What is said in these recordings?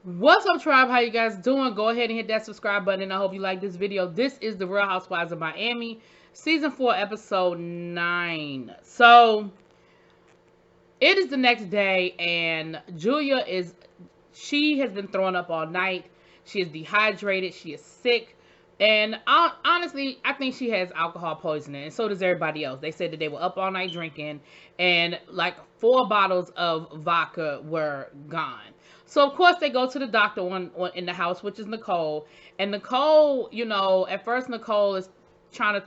What's up, tribe? How you guys doing? Go ahead and hit that subscribe button, and I hope you like this video. This is the Real Housewives of Miami, season 4, episode 9. So it is the next day, and she has been throwing up all night. She is dehydrated. She is sick. And honestly, I think she has alcohol poisoning, and so does everybody else. They said that they were up all night drinking, and like 4 bottles of vodka were gone. So of course they go to the doctor in the house, which is Nicole. And Nicole, at first Nicole is trying to,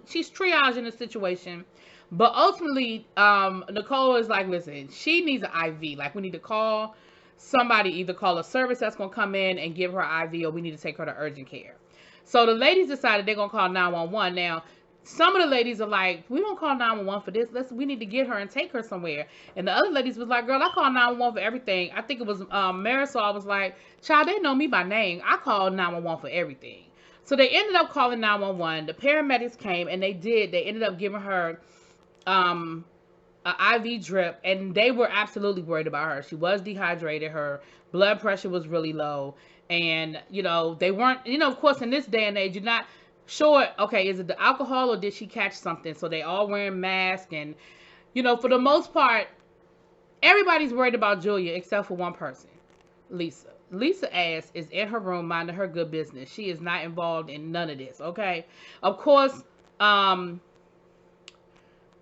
she's triaging the situation. But ultimately, Nicole is like, listen, she needs an IV. Like, we need to call somebody, either call a service that's going to come in and give her IV, or we need to take her to urgent care. So the ladies decided they're going to call 911. Now, some of the ladies are like, we don't call 911 for this. We need to get her and take her somewhere. And the other ladies was like, girl, I call 911 for everything. I think it was Marisol was like, child, they know me by name. I call 911 for everything. So they ended up calling 911. The paramedics came, and they ended up giving her an IV drip, and they were absolutely worried about her. She was dehydrated. Her blood pressure was really low. And, they weren't, of course, in this day and age, you're not sure, okay, is it the alcohol or did she catch something? So they all wearing masks. And, for the most part, everybody's worried about Julia except for one person, Lisa. Lisa ass is in her room minding her good business. She is not involved in none of this, okay? Of course,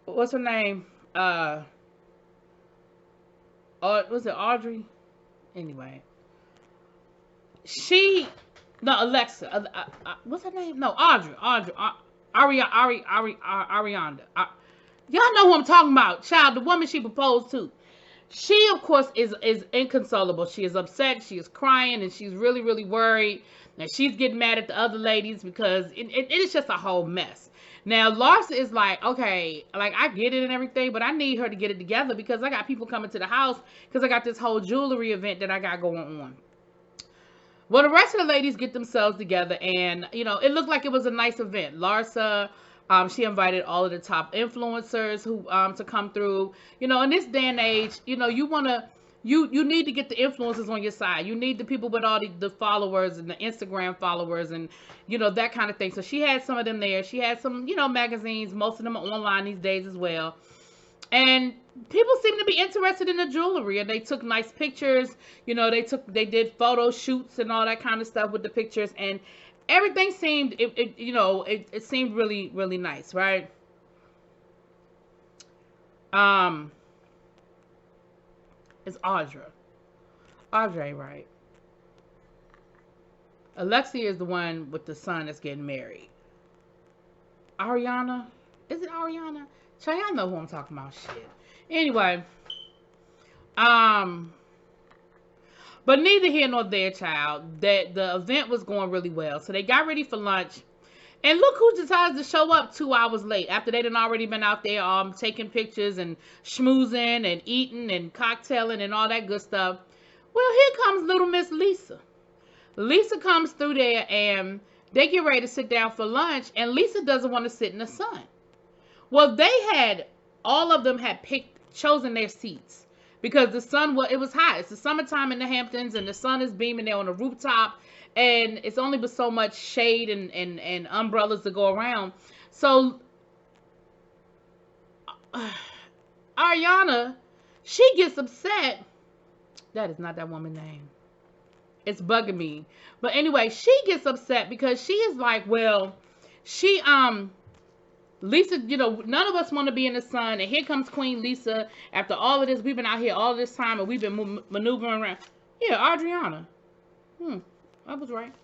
what's her name? Was it Audrey? Anyway. Alexa. What's her name? No, Audrey. Ariana. Y'all know who I'm talking about. Child, the woman she proposed to. She, of course, is inconsolable. She is upset. She is crying, and she's really, really worried. And she's getting mad at the other ladies because it is just a whole mess. Now, Larsa is like, okay, like, I get it and everything, but I need her to get it together because I got people coming to the house because I got this whole jewelry event that I got going on. Well, the rest of the ladies get themselves together, and, it looked like it was a nice event. Larsa, she invited all of the top influencers who to come through. In this day and age, you need to get the influencers on your side. You need the people with all the followers and the Instagram followers and, that kind of thing. So she had some of them there. She had some, magazines. Most of them are online these days as well. And people seem to be interested in the jewelry, and they took nice pictures. They did photo shoots and all that kind of stuff with the pictures, and everything seemed it seemed really, really nice, right? It's Audrey, right? Alexia is the one with the son that's getting married. Ariana, is it Ariana? So y'all know who I'm talking about. Shit. Anyway, but neither here nor there, child. That the event was going really well, so they got ready for lunch, and look who decides to show up 2 hours late after they done already been out there taking pictures and schmoozing and eating and cocktailing and all that good stuff. Well, here comes little Miss Lisa. Lisa comes through there, and they get ready to sit down for lunch, and Lisa doesn't want to sit in the sun. Well, all of them had chosen their seats because the sun, it was hot. It's the summertime in the Hamptons, and the sun is beaming there on the rooftop, and it's only but so much shade and umbrellas to go around. So Ariana, she gets upset. That is not that woman's name. It's bugging me. But anyway, she gets upset because she is like, well, Lisa, none of us want to be in the sun, and here comes Queen Lisa. After all of this, we've been out here all this time, and we've been maneuvering around. Yeah, Adriana. I was right.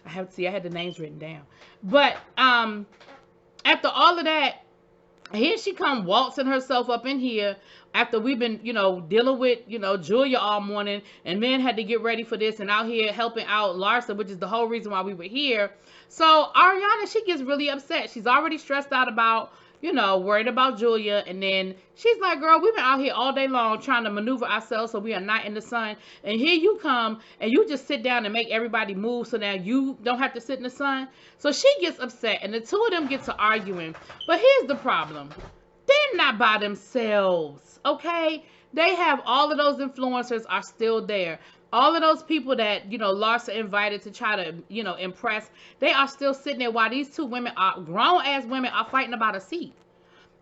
I had the names written down. But after all of that, here she come waltzing herself up in here after we've been, dealing with, Julia all morning, and men had to get ready for this, and out here helping out Larsa, which is the whole reason why we were here. So Ariana, she gets really upset. She's already stressed out about, worried about Julia, and then she's like, girl, we've been out here all day long trying to maneuver ourselves so we are not in the sun, and here you come, and you just sit down and make everybody move so now you don't have to sit in the sun. So she gets upset, and the two of them get to arguing. But here's the problem. They're not by themselves, okay? They have all of those influencers are still there. All of those people that, Larsa invited to try to, impress, they are still sitting there while these two women are grown ass women are fighting about a seat.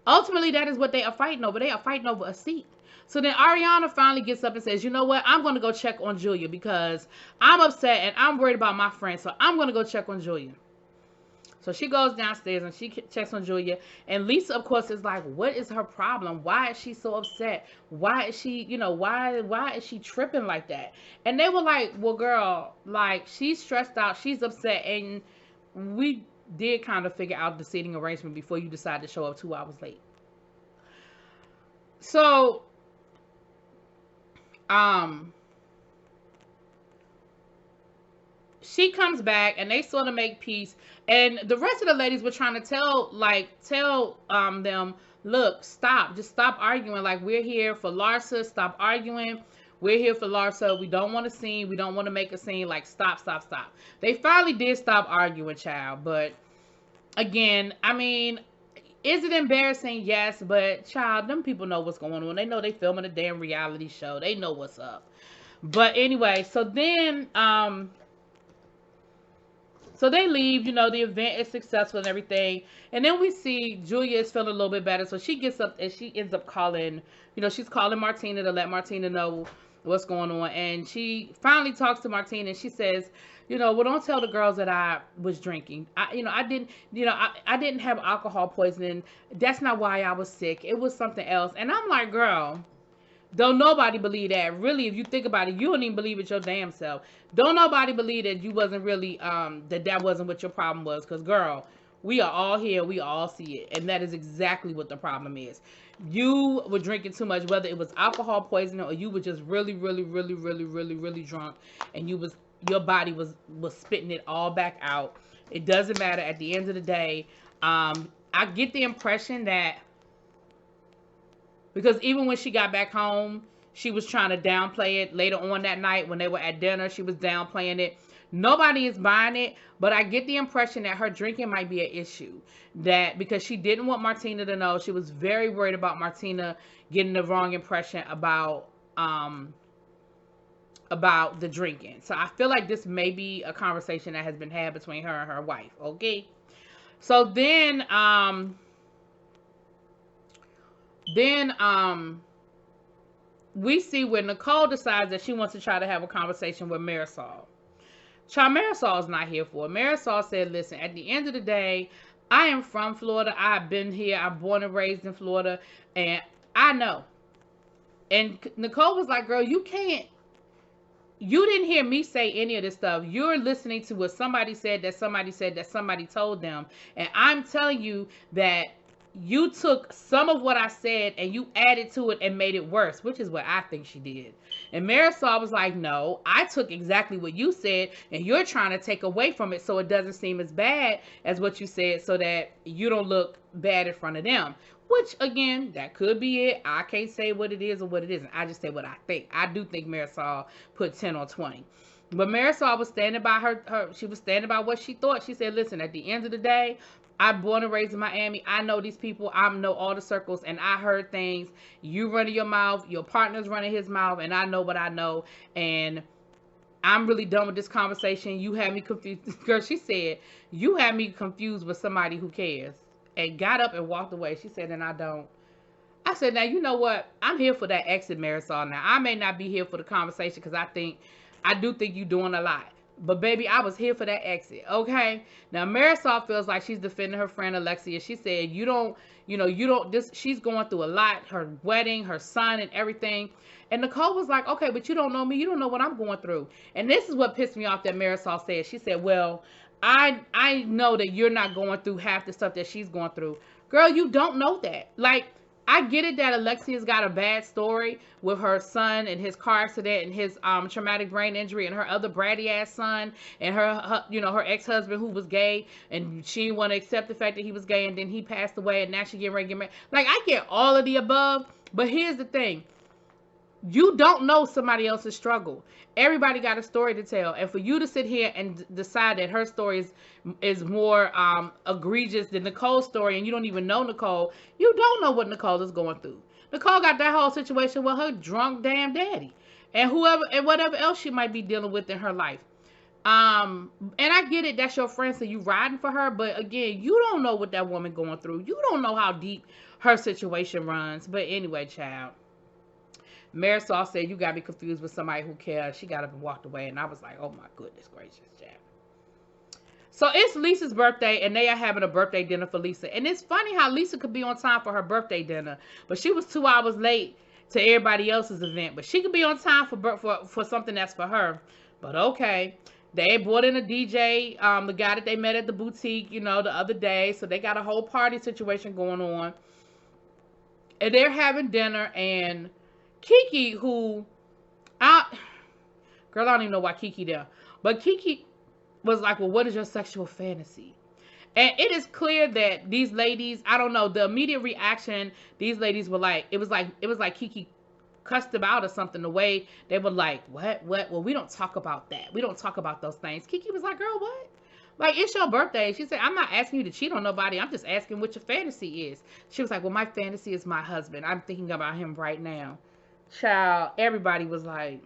Ultimately, that is what they are fighting over. They are fighting over a seat. So then Ariana finally gets up and says, you know what? I'm going to go check on Julia because I'm upset and I'm worried about my friend. So I'm going to go check on Julia. So she goes downstairs and she checks on Julia. And Lisa, of course, is like, what is her problem? Why is she so upset? Why is she, why is she tripping like that? And they were like, well, girl, like, she's stressed out. She's upset. And we did kind of figure out the seating arrangement before you decide to show up 2 hours late. So, she comes back and they sort of make peace, and the rest of the ladies were trying to tell them, look, just stop arguing. Like, we're here for Larsa. Stop arguing. We're here for Larsa. We don't want a scene. We don't want to make a scene. Like, stop. They finally did stop arguing, child. But again, I mean, is it embarrassing? Yes, but child, them people know what's going on. They know they filming a damn reality show. They know what's up. But anyway, so then so they leave, the event is successful and everything. And then we see Julia is feeling a little bit better. So she gets up and she ends up calling, she's calling Martina to let Martina know what's going on. And she finally talks to Martina and she says, well, don't tell the girls that I was drinking. I didn't have alcohol poisoning. That's not why I was sick. It was something else. And I'm like, girl, don't nobody believe that. Really, if you think about it, you don't even believe it your damn self. Don't nobody believe that you wasn't really, that wasn't what your problem was. Because, girl, we are all here. We all see it. And that is exactly what the problem is. You were drinking too much, whether it was alcohol poisoning or you were just really, really, really, really, really, really drunk. And your body was spitting it all back out. It doesn't matter. At the end of the day, I get the impression that, because even when she got back home, she was trying to downplay it. Later on that night when they were at dinner, she was downplaying it. Nobody is buying it, but I get the impression that her drinking might be an issue. That because she didn't want Martina to know, she was very worried about Martina getting the wrong impression about the drinking. So I feel like this may be a conversation that has been had between her and her wife. Okay. So then we see where Nicole decides that she wants to try to have a conversation with Marisol. Child, Marisol is not here for it. Marisol said, listen, at the end of the day, I am from Florida. I've been here. I'm born and raised in Florida. And I know. And Nicole was like, girl, you didn't hear me say any of this stuff. You're listening to what somebody said that somebody told them. And I'm telling you that you took some of what I said and you added to it and made it worse, which is what I think she did. And Marisol was like, no, I took exactly what you said and you're trying to take away from it so it doesn't seem as bad as what you said so that you don't look bad in front of them. Which, again, that could be it. I can't say what it is or what it isn't. I just say what I think. I do think Marisol put 10 on 20. But Marisol was standing by she was standing by what she thought. She said, listen, at the end of the day, I'm born and raised in Miami. I know these people. I know all the circles. And I heard things. You running your mouth. Your partner's running his mouth. And I know what I know. And I'm really done with this conversation. You had me confused. Girl, she said, you had me confused with somebody who cares. And got up and walked away. She said, and I don't. I said, now, you know what? I'm here for that exit, Marisol. Now, I may not be here for the conversation because I do think you're doing a lot. But, baby, I was here for that exit, okay? Now, Marisol feels like she's defending her friend Alexia. She said, she's going through a lot. Her wedding, her son, and everything. And Nicole was like, okay, but you don't know me. You don't know what I'm going through. And this is what pissed me off that Marisol said. She said, well, I know that you're not going through half the stuff that she's going through. Girl, you don't know that. Like, I get it that Alexia's got a bad story with her son and his car accident and his traumatic brain injury and her other bratty ass son and her ex-husband who was gay and she didn't want to accept the fact that he was gay and then he passed away and now she getting ready to get married. Like, I get all of the above, but here's the thing. You don't know somebody else's struggle. Everybody got a story to tell. And for you to sit here and decide that her story is more egregious than Nicole's story and you don't even know Nicole, you don't know what Nicole is going through. Nicole got that whole situation with her drunk damn daddy and whoever and whatever else she might be dealing with in her life. And I get it, that's your friend, so you riding for her, but again, you don't know what that woman going through. You don't know how deep her situation runs. But anyway, child. Marisol said, you got me confused with somebody who cares. She got up and walked away, and I was like, oh my goodness gracious, child. So it's Lisa's birthday, and they are having a birthday dinner for Lisa. And it's funny how Lisa could be on time for her birthday dinner, but she was 2 hours late to everybody else's event. But she could be on time for something that's for her. But okay. They brought in a DJ, the guy that they met at the boutique, you know, the other day. So they got a whole party situation going on. And they're having dinner, and Kiki, girl, I don't even know why Kiki there. But Kiki was like, well, what is your sexual fantasy? And it is clear that these ladies, I don't know, the immediate reaction, these ladies were like, it was like Kiki cussed them out or something. The way they were like, what? Well, we don't talk about that. We don't talk about those things. Kiki was like, girl, what? Like, it's your birthday. She said, I'm not asking you to cheat on nobody. I'm just asking what your fantasy is. She was like, well, my fantasy is my husband. I'm thinking about him right now. Child, everybody was like,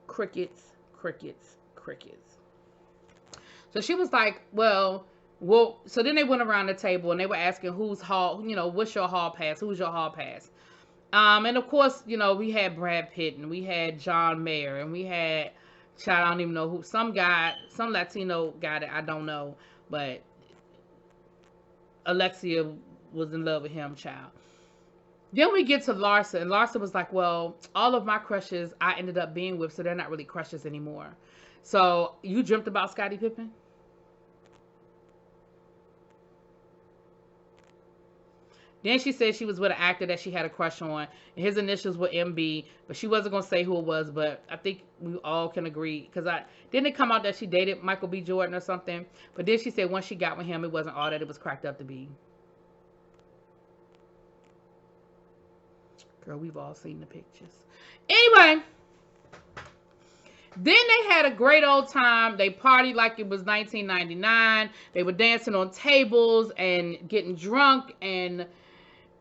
crickets, crickets, crickets. So she was like, well, so then they went around the table and they were asking who's hall, you know, what's your hall pass? Who's your hall pass? And of course, you know, we had Brad Pitt and we had John Mayer and we had, child, I don't even know who, some Latino guy that I don't know, but Alexia was in love with him, child. Then we get to Larsa, and Larsa was like, well, all of my crushes I ended up being with, so they're not really crushes anymore. So you dreamt about Scottie Pippen? Then she said she was with an actor that she had a crush on, and his initials were MB, but she wasn't going to say who it was, but I think we all can agree, because didn't it come out that she dated Michael B. Jordan or something? But then she said once she got with him, it wasn't all that it was cracked up to be. Girl, we've all seen the pictures. Anyway, then they had a great old time. They partied like it was 1999. They were dancing on tables and getting drunk, and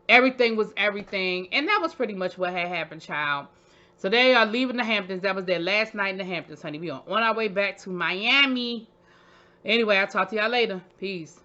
everything was everything. And that was pretty much what had happened, child. So they are leaving the Hamptons. That was their last night in the Hamptons, honey. We are on our way back to Miami. Anyway, I'll talk to y'all later. Peace.